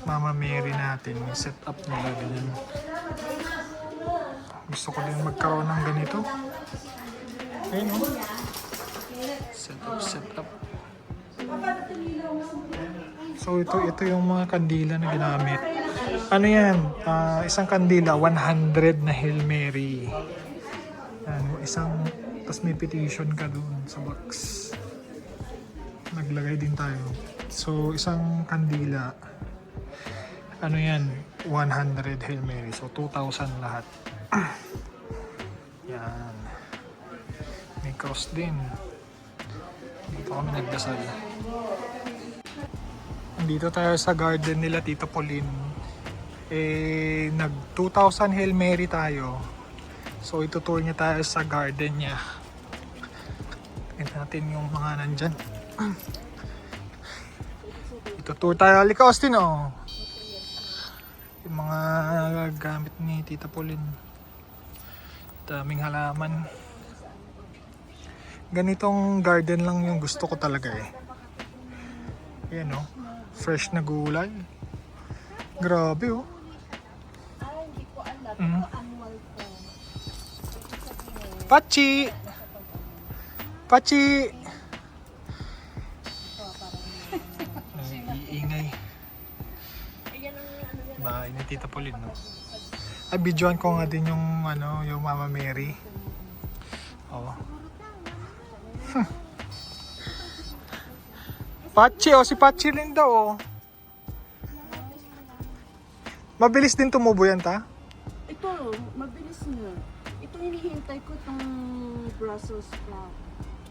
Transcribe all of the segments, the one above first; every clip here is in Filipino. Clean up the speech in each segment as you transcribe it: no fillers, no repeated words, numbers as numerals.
Mama Mary natin. May set up nila ganyan. Gusto ko din magkaroon ng ganito. Ayun o. Set up. So ito yung mga kandila na ginamit. Ano yan? Isang kandila, 100 na Hail Mary. Tapos may petition ka dun sa box. Naglagay din tayo. So isang kandila, ano yan? 100 Hail Mary. So 2,000 lahat. Yan. May cross din. Dito kami nagdasal. Dito tayo sa garden nila Tita Pauline. Nag 2,000 Hail Mary tayo. So itutour niya tayo sa garden niya. Tignan natin yung mga nandyan. Itutour tayo. Halika Austin oh. Yung mga gamit ni Tita Pauline. Daming halaman. Ganitong garden lang yung gusto ko talaga eh. Yan oh. Fresh na gulay. Grabe oh. Hindi ko alam. Annual ko. Pachi! Pachi! Iingay. Bahay ni Tita Pauline, no? Ay, videoan ko nga din yung, yung Mama Mary. Oh. Pachi, oh. Si Pachi rin daw, oh. Mabilis din tumubo yan, ta? Ito, mabilis na. Ito hinihintay ko itong Brussels sprout.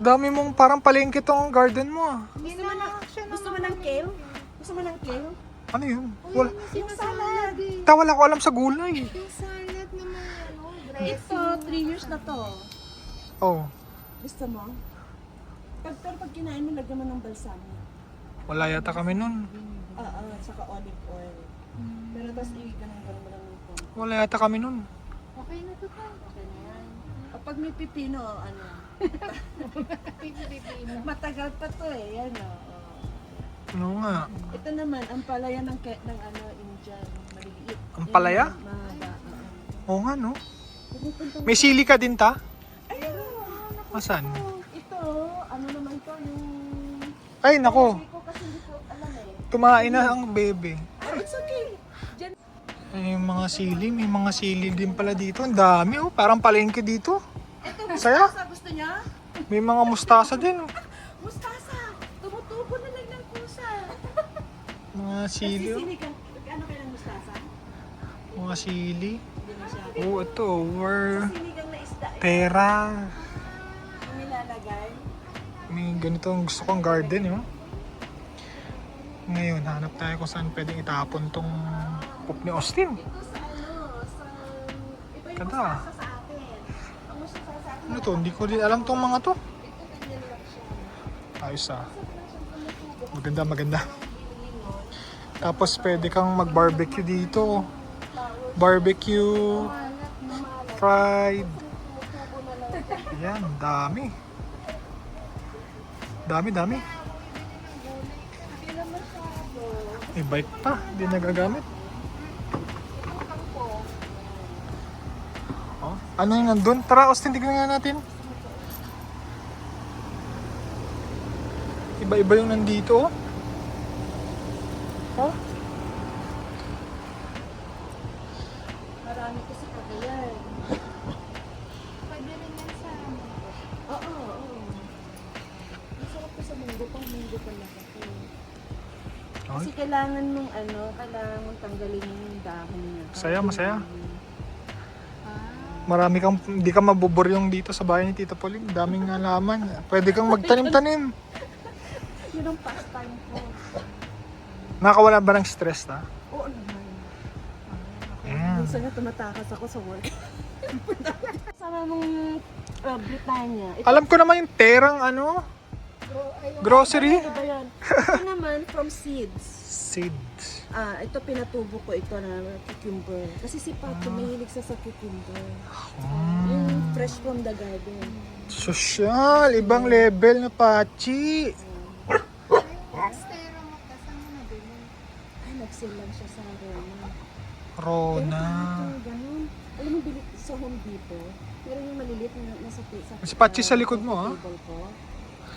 Dami mong parang palengke tong garden mo, ah. Gusto mo ng kale? Gusto mo ng kale? Ano yun? Wala. Yung salad. Wala ko alam sa gulay. Yung salad naman, Ito, 3 years na to. Oh. Gusto mo? Pero pag kinain mo, lagyan mo ng balsamic. Wala yata kami nun. Saka olive oil. Pero tapos ganun mo lang ng konti. Wala yata kami nun. Okay na to pa. Okay na yan. Kapag may pipino, matagal pa to eh. Yan o. Ano nga? Ito naman, ang palaya ng Indian. Maliliit. Ang palaya? Yan, mahaba. Oo nga, no? Pumupunta May sili ka din, ta? Ayun! Asan? Ito, ano naman to, yung... Ay, nako. Hindi ko kasi hindi ko alam eh. Tumain na ang bebe. It's okay. Diyan. Ay, yung mga sili. May mga sili din pala dito. Ang dami, oh. Parang palengke dito. Ito, Saya? mustasa. Gusto niya? May mga mustasa din, oh. Mustasa! Tumutubo na lang ng pusa. Mga sili, oh. Sinigang. Ano kayo ng mustasa? Mga sili. Hindi na siya. Oh, ito. Where? Sinigang na isda. Pera. Yung nilalagay. May ganito ang gusto kong garden, oh. Ngayon, hanap tayo kung saan pwedeng itapon tong poop ni Austin. Ito sa ito yung Ganda. mustasa sa atin. Ang mustasa sa atin. Ano to? Hindi ko din alam tong mga to. Ito ganyan lang siya. Ayos ah. Maganda, maganda. Tapos pwede kang mag-barbecue dito. Barbecue, fried. Yan, dami. Dami. May bike pa, hindi nagagamit. Oh, ano yung nandun? Tara, Austin, tignan nga natin. Iba-iba yung nandito, oh. Oh. Marami kasi kagayan. Pwede rin yan sa Oo. Masarap ko sa munggo. Pang munggo pa lang ako. Kasi kailangan mong kailangan mong tanggalin yung dahon niya. Masaya, masaya. Marami kang, hindi ka mabuburyong dito sa bahay ni Tita Pauline. Daming halaman. Pwede kang magtanim-tanim. Yun ang pastime ko. Nakawala ba ng stress, ta? Oo naman. Ayan. Minsan nga tumatakas ako sa work. Sama mong Britannia. Alam ko naman yung terang grocery. Ito ba yan? Ito naman from seeds. Seeds. Ito pinatubo ko ito na cucumber. Kasi si Pato mahilig sa cucumber. Yung fresh from the garden. Social, ibang level na Pachi. Stero mo kasama na din. Ay, nag-sale lang siya sa Roma. Rona. Pero ganun. Alam mo, bilit sa Home Depot. Pero yung maliliit na nasa May sapatos sa likod mo, ha? table ko.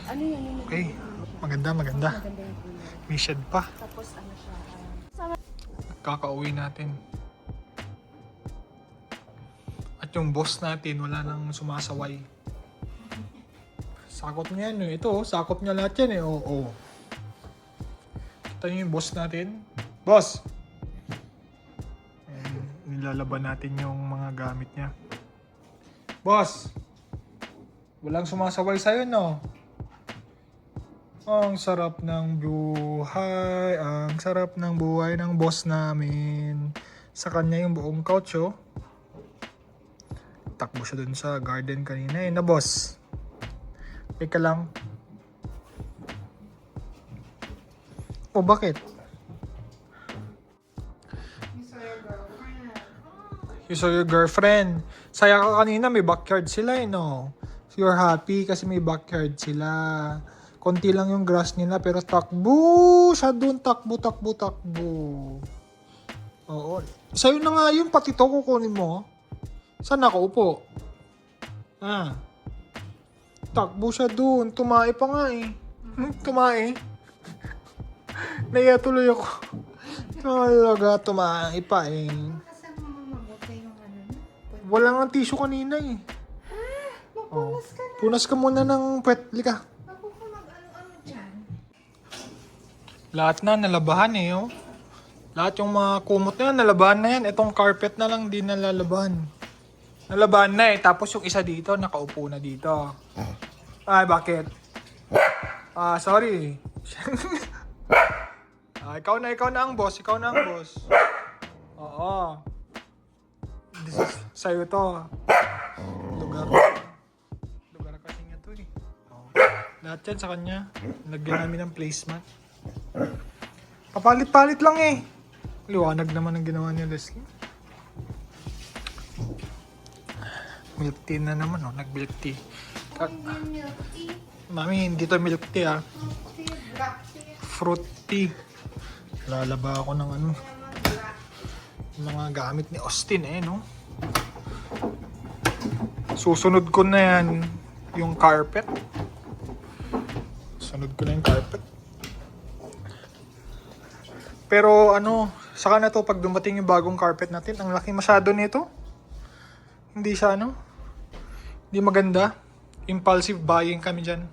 Ano yan? Yung Okay. maliliit na siya. Maganda, maganda. Maganda yung kulay. May shed pa. Tapos ano siya, Kakauwi natin. At yung boss natin, wala nang sumasaway. Sakop niya yan eh. Ito, sakop niya lahat yan eh. Oo. Kita niyo yung boss natin. Boss! Ayan, nilalaban natin yung mga gamit niya. Boss! Walang sumasaway sa'yo, no? Ang sarap ng buhay. Ang sarap ng buhay ng boss namin. Sa kanya yung buong couch, oh. Takbo siya dun sa garden kanina eh, na boss. Teka lang. O bakit? You saw your girlfriend. Saya ka kanina, may backyard sila eh, no? So you're happy kasi may backyard sila. Konti lang yung grass nila pero takbo siya dun, takbo. Oo. Sa'yo na nga yun, pati to kukunin mo. Saan nakaupo? Takbo siya dun. Tumae pa nga eh. Tumae. Naiya tuloy ako. Talaga, tumae pa eh. Kasama mo mabuti yung ano na. Wala nga tissue kanina eh. Mapunas ka na. Punas ka muna ng puwet. Lika. Ako ka mag-ano-ano dyan. Lahat na nalabahan eh. Oh. Lahat yung mga kumot na yan, nalabahan na yan. Itong carpet na lang di nalalabahan. Nalabahan na eh. Tapos yung isa dito, nakaupo na dito. Ay, bakit? Sorry. Ikaw na ang boss. Oo. This is sa'yo to. Lugar kasi nga to eh. Lahat yan sa kanya. Lagyan namin ng placemat. Papalit-palit lang eh. Liwanag naman ang ginawa ni Leslie. Milk tea na naman, oh. Nag-milk tea. Hindi milk tea. Mami, hindi to milk tea, ah. Tea, black tea. Fruit tea. Lalaba ako ng ano, Naman black. mga gamit ni Austin, eh, no? Susunod ko na yan yung carpet. Sunod ko na yung carpet. Pero ano, saka na to pag dumating yung bagong carpet natin, ang laki masyado nito. Hindi siya ano, hindi maganda. Impulsive buying kami dyan.